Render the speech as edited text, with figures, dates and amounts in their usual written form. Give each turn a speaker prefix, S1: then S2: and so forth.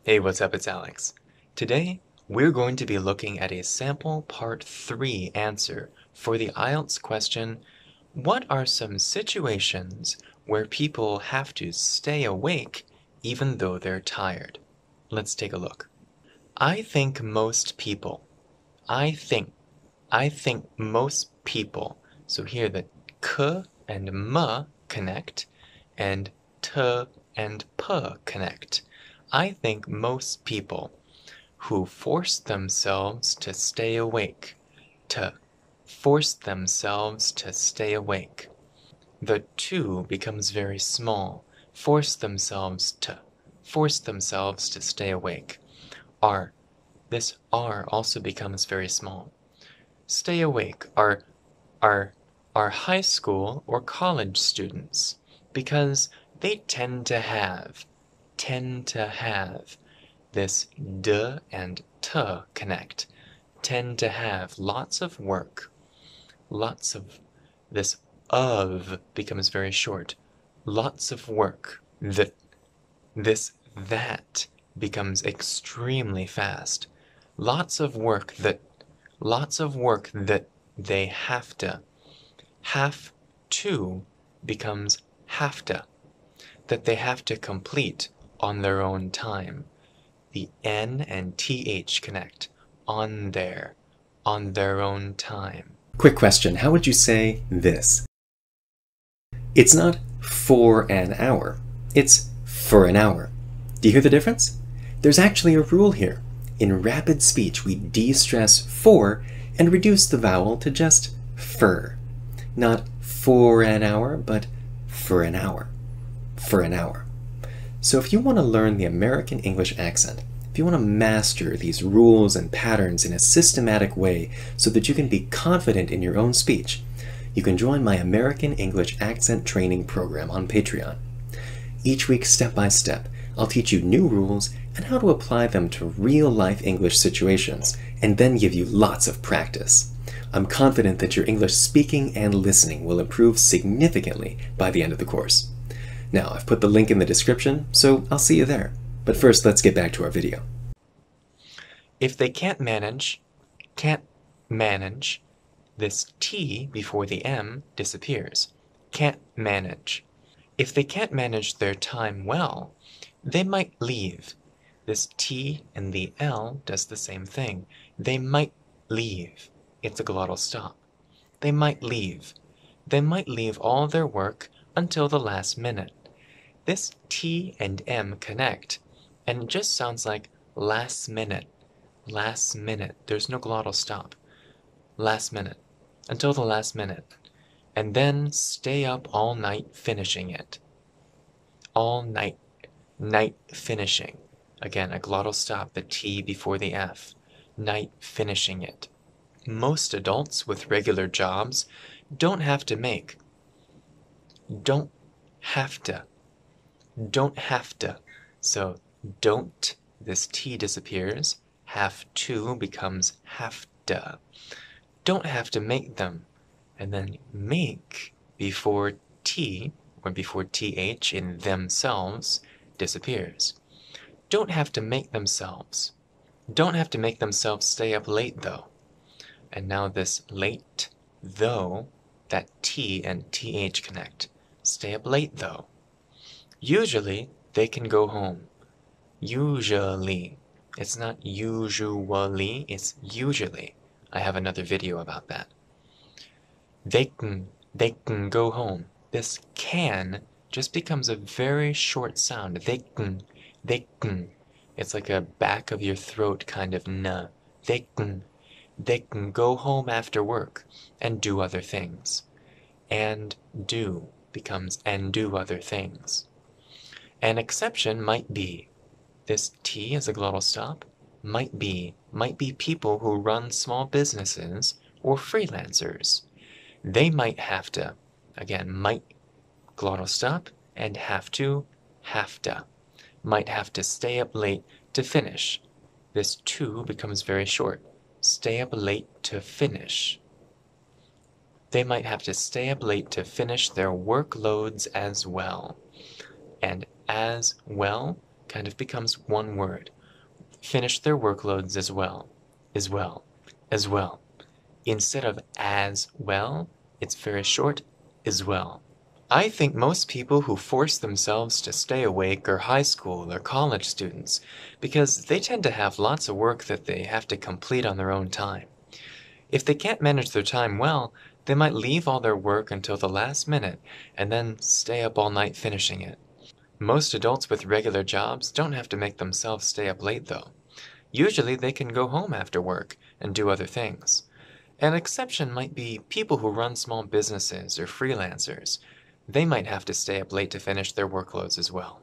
S1: Hey, what's up? It's Alex. Today, we're going to be looking at a sample part 3 answer for the IELTS question, what are some situations where people have to stay awake even though they're tired? Let's take a look. I think most people. I think most people. So here the k and m connect and t and p connect. I think most people who force themselves to stay awake. To force themselves to stay awake. The to becomes very small. Force themselves to. Force themselves to stay awake. R. This R also becomes very small. Stay awake are high school or college students because they tend to have this d and t connect, tend to have lots of work, lots of this of becomes very short, lots of work, that becomes extremely fast, lots of work that they have to becomes have to, that they have to complete on their own time. The N and TH connect, on their own time.
S2: Quick question, how would you say this? It's not for an hour, it's for an hour. Do you hear the difference? There's actually a rule here. In rapid speech, we de-stress for and reduce the vowel to just fur. Not for an hour, but for an hour. For an hour. So if you want to learn the American English accent, if you want to master these rules and patterns in a systematic way so that you can be confident in your own speech, you can join my American English Accent Training Program on Patreon. Each week, step by step, I'll teach you new rules and how to apply them to real-life English situations, and then give you lots of practice. I'm confident that your English speaking and listening will improve significantly by the end of the course. Now, I've put the link in the description, so I'll see you there. But first, let's get back to our video.
S1: If they can't manage, this T before the M disappears. Can't manage. If they can't manage their time well, they might leave. This T and the L does the same thing. They might leave. It's a glottal stop. They might leave. They might leave all their work until the last minute. This T and M connect, and it just sounds like last minute. Last minute. There's no glottal stop. Last minute. Until the last minute. And then stay up all night finishing it. All night. Night finishing. Again, a glottal stop, the T before the F. Night finishing it. Most adults with regular jobs don't have to make. Don't have to. Don't have to. So don't, this T disappears. Have to becomes have to. Don't have to make them. And then make before T, or before TH in themselves, disappears. Don't have to make themselves. Don't have to make themselves stay up late though. And now this late, though, that T and TH connect. Stay up late though. Usually, they can go home. Usually. It's not usually, it's usually. I have another video about that. They can go home. This can just becomes a very short sound. They can. It's like a back of your throat kind of n. They can go home after work and do other things. And do becomes and do other things. An exception might be, this T as a glottal stop, might be people who run small businesses or freelancers. They might have to, again, might, glottal stop, and have to, might have to stay up late to finish. This to becomes very short. Stay up late to finish. They might have to stay up late to finish their workloads as well. And as well kind of becomes one word. Finish their workloads as well, as well, as well. Instead of as well, it's very short, as well. I think most people who force themselves to stay awake are high school or college students because they tend to have lots of work that they have to complete on their own time. If they can't manage their time well, they might leave all their work until the last minute and then stay up all night finishing it. Most adults with regular jobs don't have to make themselves stay up late though. Usually they can go home after work and do other things. An exception might be people who run small businesses or freelancers. They might have to stay up late to finish their workloads as well.